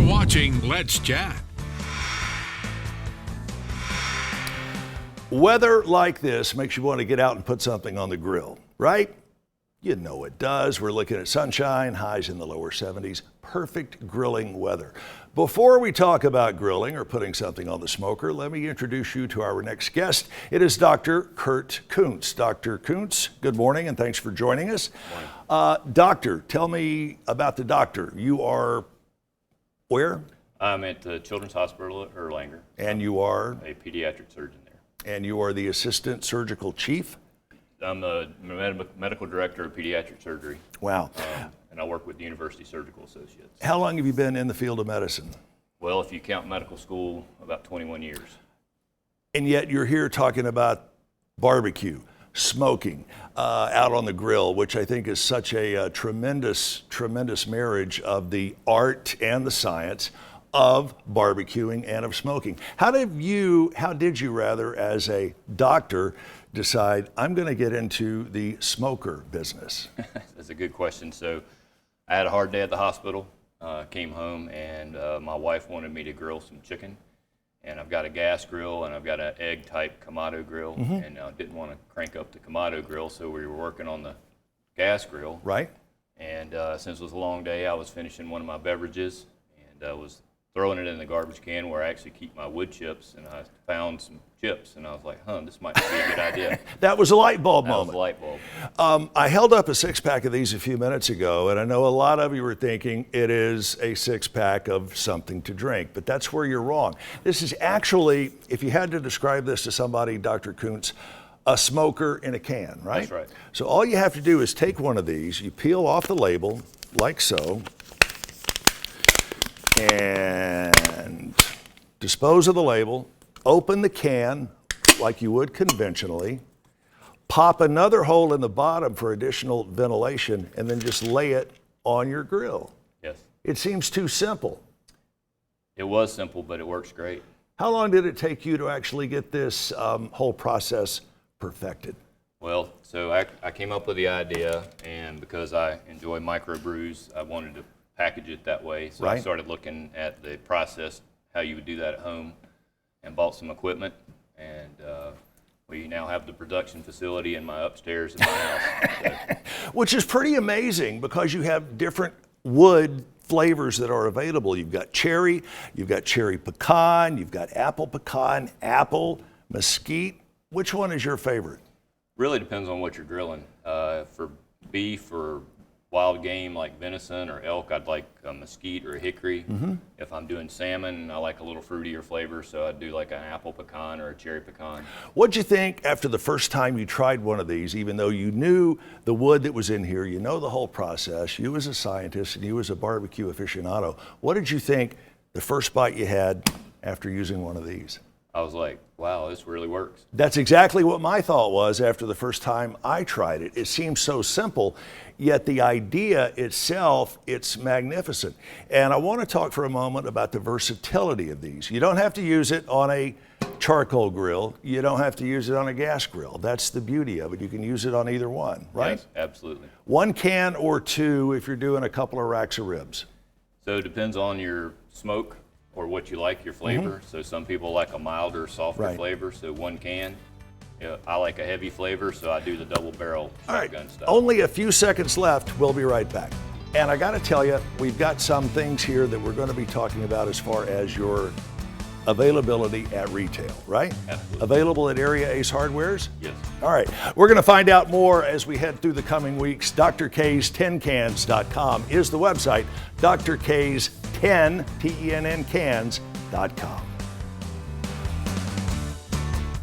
watching Let's Chat. Weather like this makes you want to get out and put something on the grill, right? You know it does. We're looking at sunshine, highs in the lower 70s, perfect grilling weather. Before we talk about grilling or putting something on the smoker, let me introduce you to our next guest. It is Dr. Kurt Kuntz. Dr. Kuntz, good morning and thanks for joining us. Doctor, tell me about the doctor. You are where? I'm at the Children's Hospital at Erlanger. And you are? A pediatric surgeon there. And you are the assistant surgical chief? I'm the medical director of pediatric surgery. Wow. And I work with the University Surgical Associates. How long have you been in the field of medicine? Well, if you count medical school, about 21 years. And yet you're here talking about barbecue, smoking, out on the grill, which I think is such a tremendous marriage of the art and the science of barbecuing and of smoking. How did you, as a doctor, decide I'm going to get into the smoker business? That's a good question. So I had a hard day at the hospital, came home, and my wife wanted me to grill some chicken. And I've got a gas grill and I've got an egg type Kamado grill, and I didn't want to crank up the Kamado grill, so we were working on the gas grill. Right. And since it was a long day, I was finishing one of my beverages and I was throwing it in the garbage can where I actually keep my wood chips, and I found some chips, and I was like, this might be a good idea. That was a light bulb That moment. was a light bulb. I held up a six-pack of these a few minutes ago, and I know a lot of you were thinking it is a six-pack of something to drink, but that's where you're wrong. This is actually, if you had to describe this to somebody, Dr. Kuntz, a smoker in a can, right? That's right. So all you have to do is take one of these, you peel off the label, like so, and dispose of the label, open the can like you would conventionally, pop another hole in the bottom for additional ventilation, and then just lay it on your grill. Yes. It seems too simple. It was simple, but it works great. How long did it take you to actually get this whole process perfected? Well, so I came up with the idea, and because I enjoy microbrews, I wanted to package it that way. So Right. I started looking at the process, how you would do that at home, and bought some equipment. And we now have the production facility in my upstairs in my house. So, Which is pretty amazing because you have different wood flavors that are available. You've got cherry pecan, you've got apple pecan, apple, mesquite. Which one is your favorite? really depends on what you're grilling. For beef or wild game like venison or elk, I'd like a mesquite or a hickory. Mm-hmm. If I'm doing salmon, I like a little fruitier flavor, so I'd do like an apple pecan or a cherry pecan. What'd you think after the first time you tried one of these, even though you knew the wood that was in here, you know the whole process, you as a scientist and you as a barbecue aficionado, what did you think the first bite you had after using one of these? I was like, wow, this really works. That's exactly what my thought was after the first time I tried it. It seems so simple, yet the idea itself, it's magnificent. And I want to talk for a moment about the versatility of these. You don't have to use it on a charcoal grill. You don't have to use it on a gas grill. That's the beauty of it. You can use it on either one, right? Yes, absolutely. One can or two if you're doing a couple of racks of ribs. So it depends on your smoke or what you like, your flavor. Mm-hmm. So some people like a milder, softer flavor, so one can. I like a heavy flavor, so I do the double barrel shotgun style. Only a few seconds left. We'll be right back. And I got to tell you, we've got some things here that we're going to be talking about as far as your availability at retail, right? Absolutely. Available at Area Ace Hardwares? Yes. All right. We're going to find out more as we head through the coming weeks. drkays10cans.com is the website. drkays10, T-E-N-N cans.com.